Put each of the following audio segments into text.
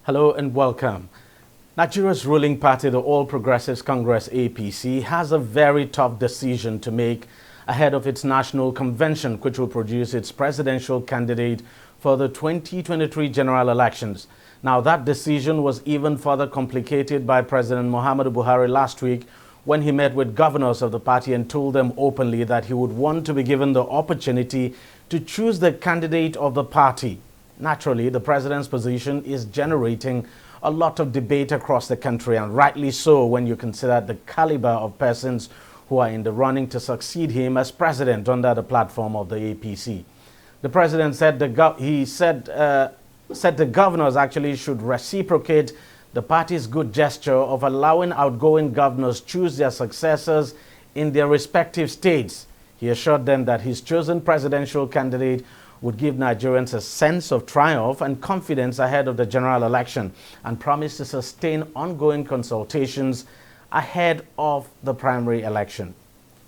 Hello and welcome. Nigeria's ruling party, the All Progressives Congress APC, has a very tough decision to make ahead of its national convention, which will produce its presidential candidate for the 2023 general elections. Now, that decision was even further complicated by President Muhammadu Buhari last week when he met with governors of the party and told them openly that he would want to be given the opportunity to choose the candidate of the party. Naturally, the president's position is generating a lot of debate across the country, and rightly so when you consider the caliber of persons who are in the running to succeed him as president under the platform of the APC. The president said the governors actually should reciprocate the party's good gesture of allowing outgoing governors choose their successors in their respective states. He assured them that his chosen presidential candidate would give Nigerians a sense of triumph and confidence ahead of the general election, and promised to sustain ongoing consultations ahead of the primary election.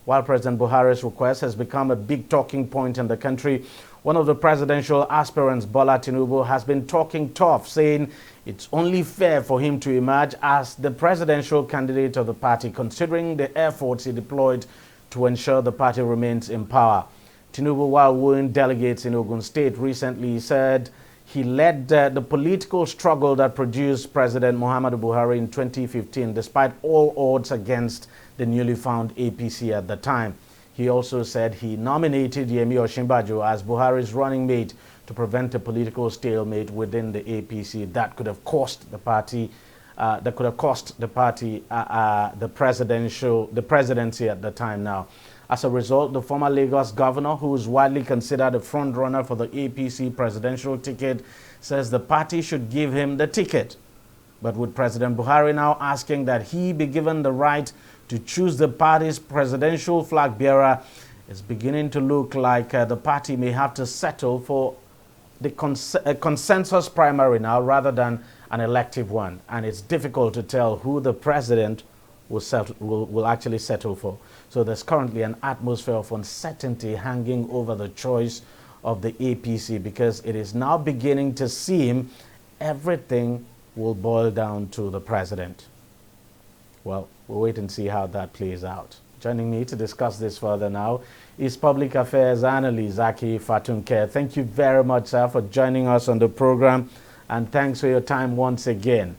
While President Buhari's request has become a big talking point in the country, one of the presidential aspirants, Bola Tinubu, has been talking tough, saying it's only fair for him to emerge as the presidential candidate of the party, considering the efforts he deployed to ensure the party remains in power. Tinubu, while wooing delegates in Ogun State recently, said he led the political struggle that produced President Muhammadu Buhari in 2015, despite all odds against the newly found APC at the time. He also said he nominated Yemi Osinbajo as Buhari's running mate to prevent a political stalemate within the APC that could have cost the party the presidency at the time now. As a result, the former Lagos governor, who is widely considered a front-runner for the APC presidential ticket, says the party should give him the ticket. But with President Buhari now asking that he be given the right to choose the party's presidential flag bearer, it's beginning to look like the party may have to settle for the consensus primary now rather than an elective one. And it's difficult to tell who the president will actually settle for. So there's currently an atmosphere of uncertainty hanging over the choice of the APC, because it is now beginning to seem everything will boil down to the president. Well, we'll wait and see how that plays out. Joining me to discuss this further now is Public Affairs Analyst Zaki Fatunke. Thank you very much, sir, for joining us on the program, and thanks for your time once again.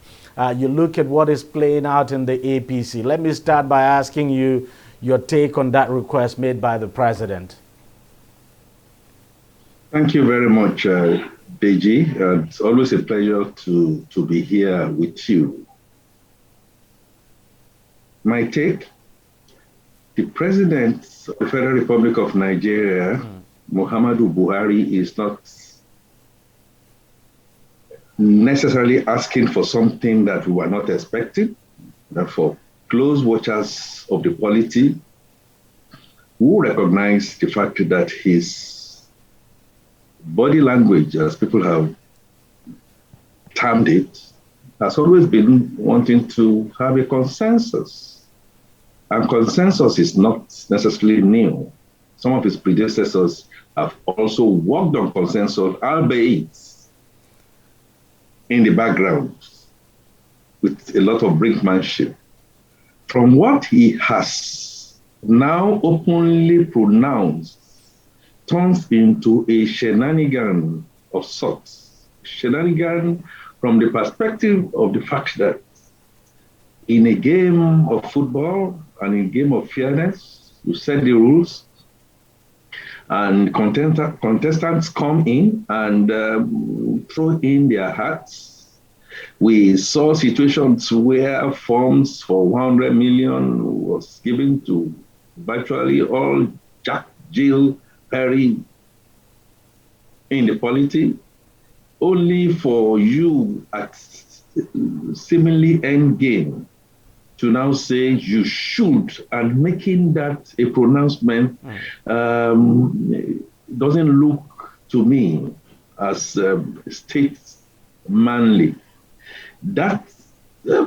You look at what is playing out in the APC. Let me start by asking you your take on that request made by the president. Thank you very much, DEJI. It's always a pleasure to be here with you. My take: the President of the Federal Republic of Nigeria, Muhammadu Buhari, is not necessarily asking for something that we were not expecting. Therefore, close watchers of the polity who recognize the fact that his body language, as people have termed it, has always been wanting to have a consensus. And consensus is not necessarily new. Some of his predecessors have also worked on consensus, albeit in the background, with a lot of brinkmanship. From what he has now openly pronounced turns into a shenanigan of sorts. Shenanigan from the perspective of the fact that in a game of football and in a game of fairness, you set the rules, and contestants come in and throw in their hats. We saw situations where forms for 100 million was given to virtually all Jack, Jill, Perry in the polity, only for you at seemingly end game to now say you should, and making that a pronouncement doesn't look to me as statesmanly. That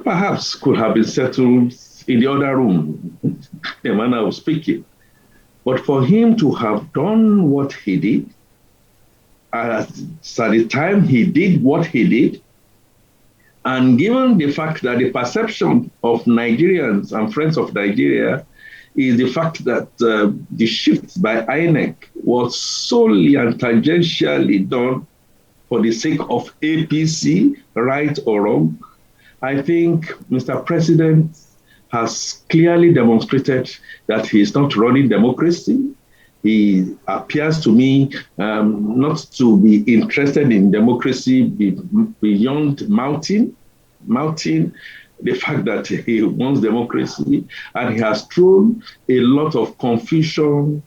perhaps could have been settled in the other room, the manner of speaking. But for him to have done what he did, at the time he did what he did, And given the fact that the perception of Nigerians and friends of Nigeria is the fact that the shift by INEC was solely and tangentially done for the sake of APC, right or wrong, I think Mr. President has clearly demonstrated that he is not running democracy. He appears to me not to be interested in democracy beyond mounting the fact that he wants democracy, and he has thrown a lot of confusion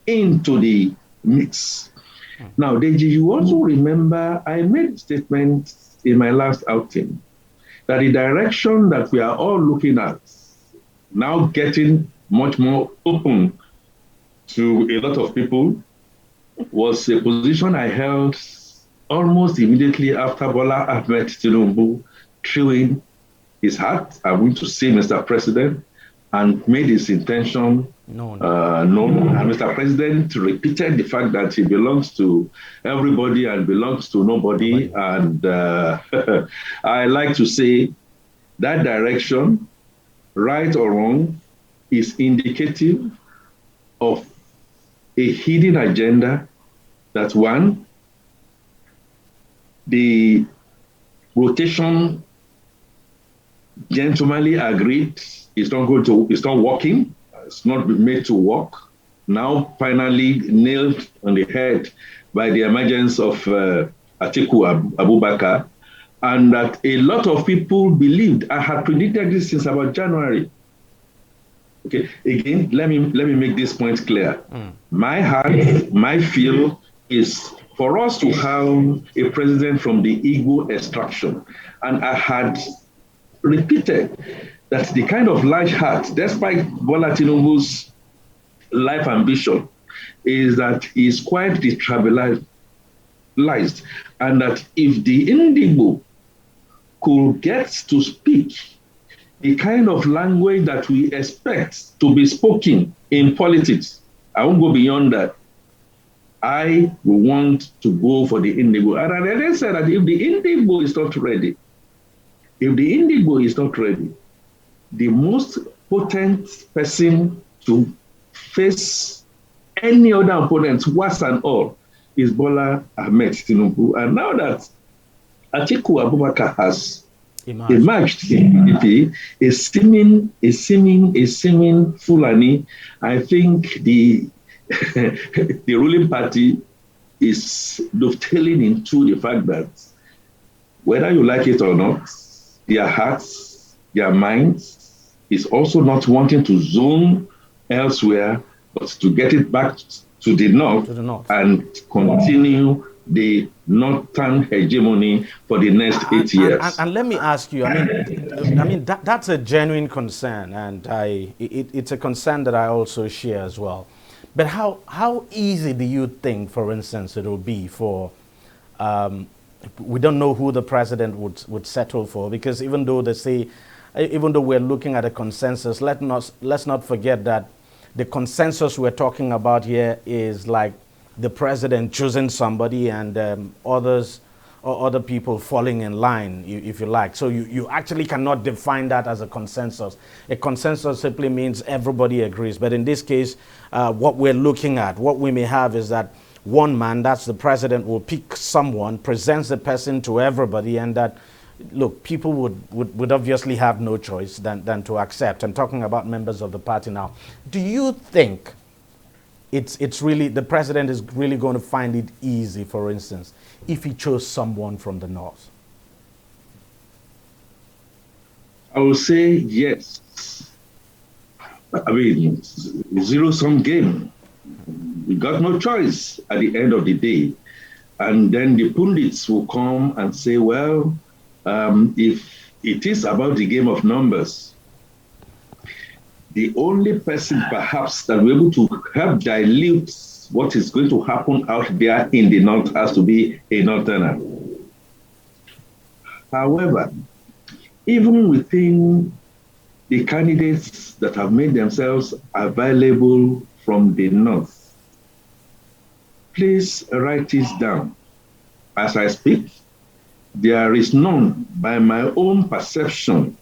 into the mix. Now, Deji, you also remember I made a statement in my last outing that the direction that we are all looking at, now getting much more open to a lot of people, was a position I held almost immediately after Bola Ahmed Tinubu threw in his hat, I'm going to say, Mr. President, and made his intention known. And Mr. President repeated the fact that he belongs to everybody and belongs to nobody. And I like to say that direction, right or wrong, is indicative of a hidden agenda that, one, the rotation gentlemanly agreed is not working, it's not been made to work, now finally nailed on the head by the emergence of Atiku Abubakar, and that a lot of people believed. I had predicted this since about January. Okay, again, let me make this point clear. My heart, my feel is for us to have a president from the Igbo extraction. And I had repeated that the kind of large heart, despite Bola Tinubu's life ambition, is that he is quite detribalized. And that if the Indigo could get to speak the kind of language that we expect to be spoken in politics, I won't go beyond that. I want to go for the Indigo. And I then said that if the Indigo is not ready, the most potent person to face any other opponent, worse than all, is Bola Ahmed Tinubu. And now that Atiku Abubakar has emerged in PDP, a seeming Fulani, I think the the ruling party is dovetailing into the fact that whether you like it or not, their hearts, their minds is also not wanting to zone elsewhere, but to get it back to the north, and continue the northern hegemony for the next 8 years. And let me ask you, I mean that's a genuine concern, and it's a concern that I also share as well. But how easy do you think, for instance, it will be for we don't know who the president would settle for, because even though we're looking at a consensus, let's not forget that the consensus we're talking about here is like the president choosing somebody and others or other people falling in line, if you like. So you actually cannot define that as a consensus. A consensus simply means everybody agrees. But in this case, what we're looking at, what we may have is that one man, that's the president, will pick someone, presents the person to everybody, and that, look, people would obviously have no choice than to accept. I'm talking about members of the party now. Do you think it's really, the president is really going to find it easy, for instance, if he chose someone from the north? I will say yes. I mean, zero-sum game. We got no choice at the end of the day. And then the pundits will come and say, well, if it is about the game of numbers, the only person perhaps that will be able to help dilute what is going to happen out there in the north has to be a northerner. However, even within the candidates that have made themselves available from the north, please write this down. As I speak, there is none by my own perception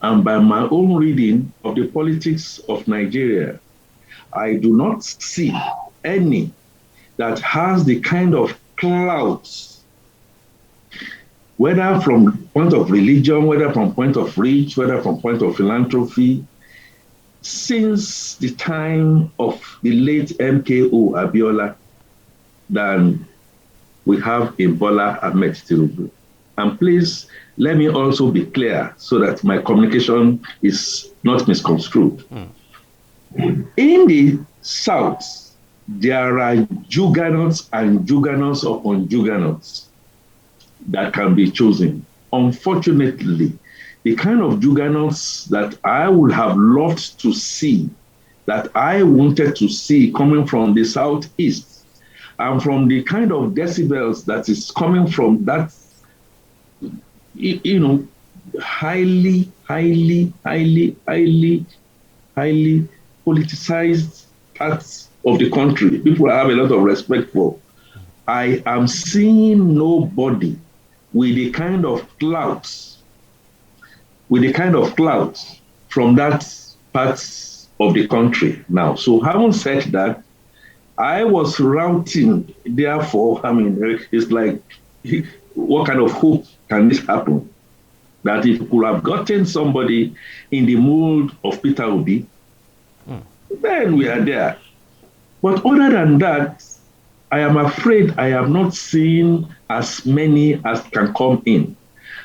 and by my own reading of the politics of Nigeria. I do not see any that has the kind of clout, whether from point of religion, whether from point of reach, whether from point of philanthropy, since the time of the late MKO Abiola, than we have in Bola Ahmed Tinubu. And please, let me also be clear so that my communication is not misconstrued. In the South, there are juggernauts and juggernauts upon juggernauts that can be chosen. Unfortunately, the kind of juggernauts that I would have loved to see, that I wanted to see coming from the Southeast, and from the kind of decibels that is coming from that, highly politicized parts of the country, people I have a lot of respect for. I am seeing nobody with the kind of clouds, from that parts of the country now. So having said that, I was routing, therefore, it's like, what kind of hope can this happen? That if you could have gotten somebody in the mold of Peter Obi, then we are there. But other than that, I am afraid I have not seen as many as can come in.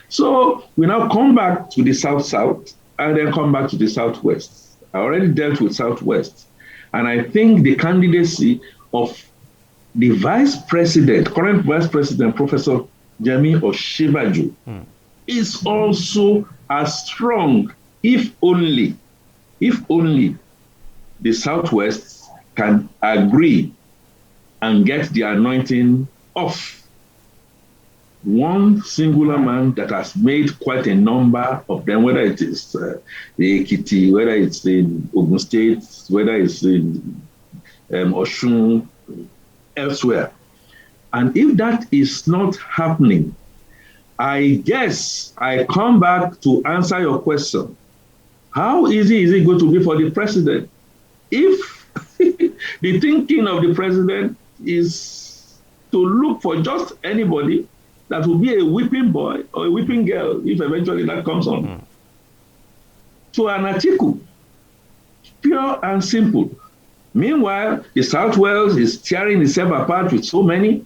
So we now come back to the South-South and then come back to the Southwest. I already dealt with Southwest. And I think the candidacy of the current vice president, Professor Yemi Osinbajo, is also as strong, if only the Southwest can agree and get the anointing of one singular man that has made quite a number of them, whether it is the Ekiti, whether it's in Ogun State, whether it's in Osun, elsewhere. And if that is not happening, I guess I come back to answer your question. How easy is it going to be for the president if the thinking of the president is to look for just anybody that will be a whipping boy or a whipping girl, if eventually that comes on, to an Atiku, pure and simple. Meanwhile, the Southwest is tearing itself apart with so many.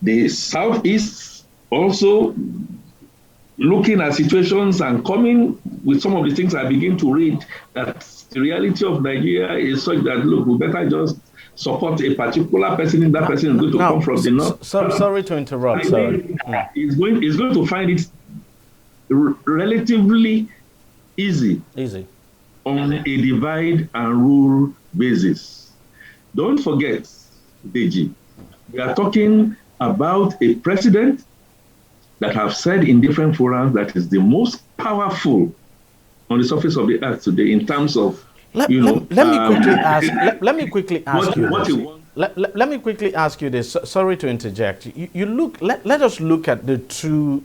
The Southeast also looking at situations and coming with some of the things I begin to read, that the reality of Nigeria is such that, look, we better just support a particular person, and that person is going to come from the north. Sorry to interrupt, sir. He's going to find it relatively easy on a divide and rule basis. Don't forget, DG, we are talking about a president that have said in different forums that is the most powerful on the surface of the earth today in terms of, let me quickly ask you this. Sorry to interject. Let us look at the two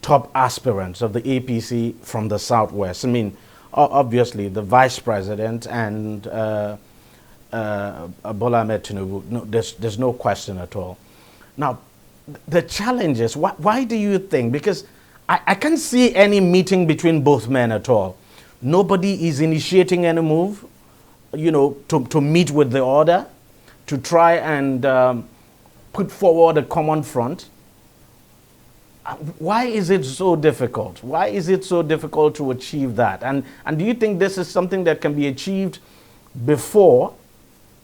top aspirants of the APC from the Southwest. I mean, obviously the vice president and Bola Ahmed Tinubu. No, there's no question at all. Now, the challenge is, why do you think? Because I can't see any meeting between both men at all. Nobody is initiating any move, to meet with the order, to try and put forward a common front. Why is it so difficult? Why is it so difficult to achieve that? And do you think this is something that can be achieved before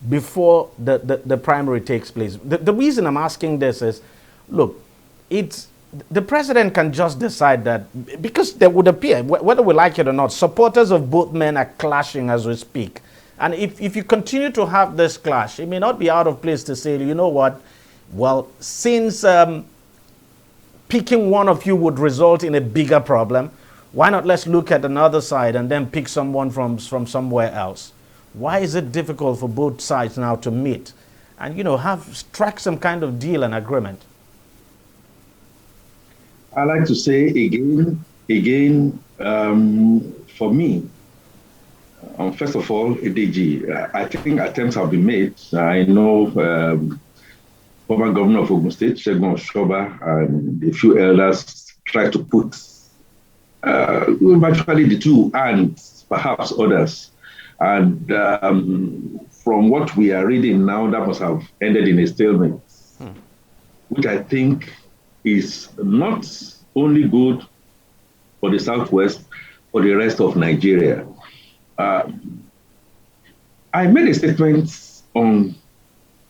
the primary takes place? The reason I'm asking this is, look, the president can just decide that, because there would appear, whether we like it or not, supporters of both men are clashing as we speak. And if you continue to have this clash, it may not be out of place to say, you know what, well, since picking one of you would result in a bigger problem, why not let's look at another side and then pick someone from somewhere else? Why is it difficult for both sides now to meet and, strike some kind of deal and agreement? I like to say again, for me, first of all, DG, I think attempts have been made. I know former governor of Ogun State, Segun Oshoba, and a few elders tried to put virtually the two and perhaps others. And from what we are reading now, that must have ended in a stalemate, which I think is not only good for the Southwest, for the rest of Nigeria. I made a statement on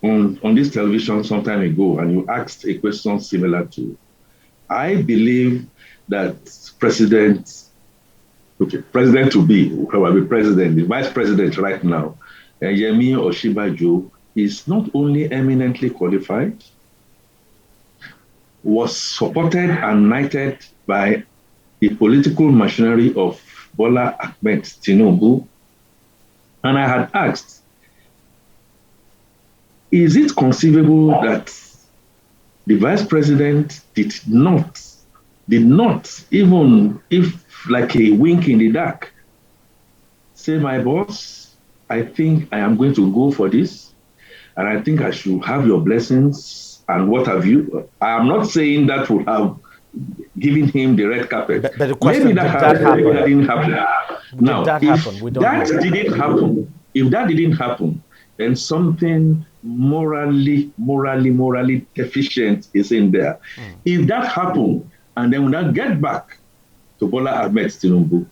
this television some time ago, and you asked a question similar to. I believe that President to be, probably president, the vice president right now, Yemi Osinbajo, is not only eminently qualified, was supported and knighted by the political machinery of Bola Ahmed Tinubu. And I had asked, is it conceivable that the vice president did not, even if like a wink in the dark, say, my boss, I think I am going to go for this, and I think I should have your blessings, and what have you. I am not saying that would have given him the red carpet. But the question, maybe that didn't happen. Now, if that didn't happen, then something morally deficient is in there. If that happened, and then when I get back to Bola Ahmed Tinubu,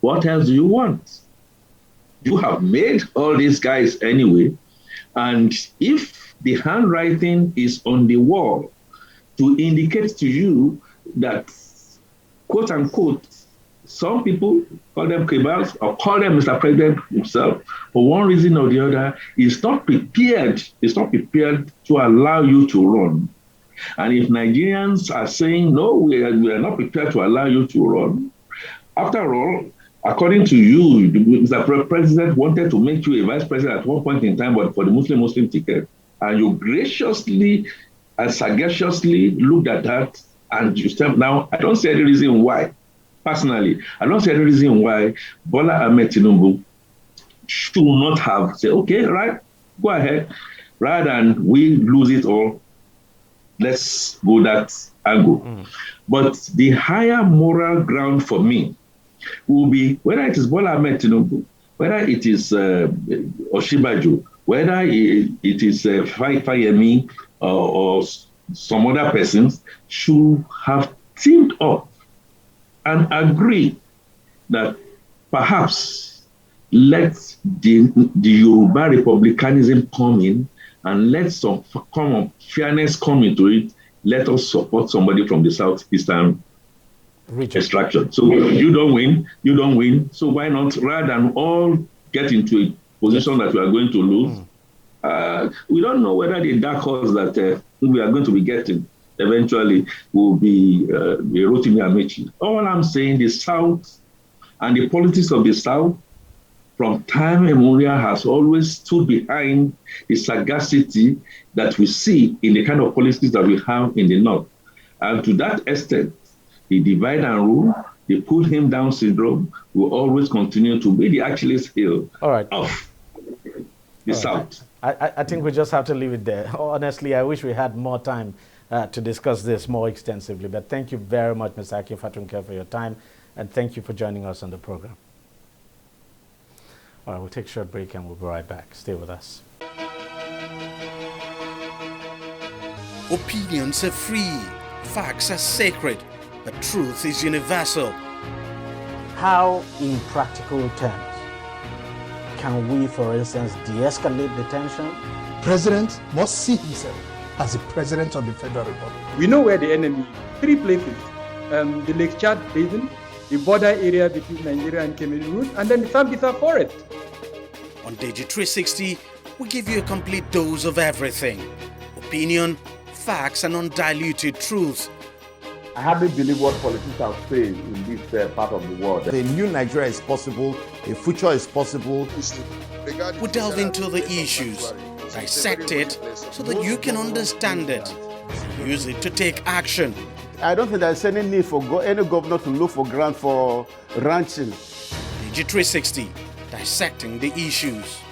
what else do you want? You have made all these guys anyway, and if the handwriting is on the wall to indicate to you that, quote unquote, some people call them cabals or call them Mr. President himself, for one reason or the other, is not prepared to allow you to run. And if Nigerians are saying, no, we are not prepared to allow you to run, after all, according to you, Mr. President wanted to make you a vice president at one point in time, but for the Muslim ticket. And you graciously and sagaciously looked at that, and you said, now, I don't see any reason why, personally, I don't see any reason why Bola Ahmed Tinubu should not have said, okay, right, go ahead, rather than we lose it all. Let's go that angle. But the higher moral ground for me will be whether it is Bola Ahmed Tinubu, whether it is Osinbajo, whether it is Fayemi or some other persons, should have teamed up and agree that perhaps let the Yoruba republicanism come in, and let some common fairness come into it. Let us support somebody from the southeastern extraction. So you don't win. So why not, rather than all get into a position that we are going to lose? We don't know whether the dark horse that we are going to be getting eventually will be Rotimi Amechi. All I'm saying, the South and the politics of the South from time immemorial has always stood behind the sagacity that we see in the kind of policies that we have in the North. And to that extent, the divide and rule, the pull him down syndrome will always continue to be the Achilles heel of the South. I think we just have to leave it there. Honestly, I wish we had more time to discuss this more extensively. But thank you very much, Mr. Akin Fatunke, for your time. And thank you for joining us on the program. All right, we'll take a short break and we'll be right back. Stay with us. Opinions are free, facts are sacred, but truth is universal. How, in practical terms, can we, for instance, de-escalate the tension? President must see himself as the President of the Federal Republic. We know where the enemy is. 3 places. The Lake Chad Basin, the border area between Nigeria and Cameroon, and then the Sambisa Forest. On DEJI360, we give you a complete dose of everything. Opinion, facts, and undiluted truth. I hardly believe what politicians are saying in this part of the world. A new Nigeria is possible, a future is possible. We delve into the issues, dissect it so that you can understand it, use it to take action. I don't think there's any need for any governor to look for grant for ranching. DEJI360, dissecting the issues.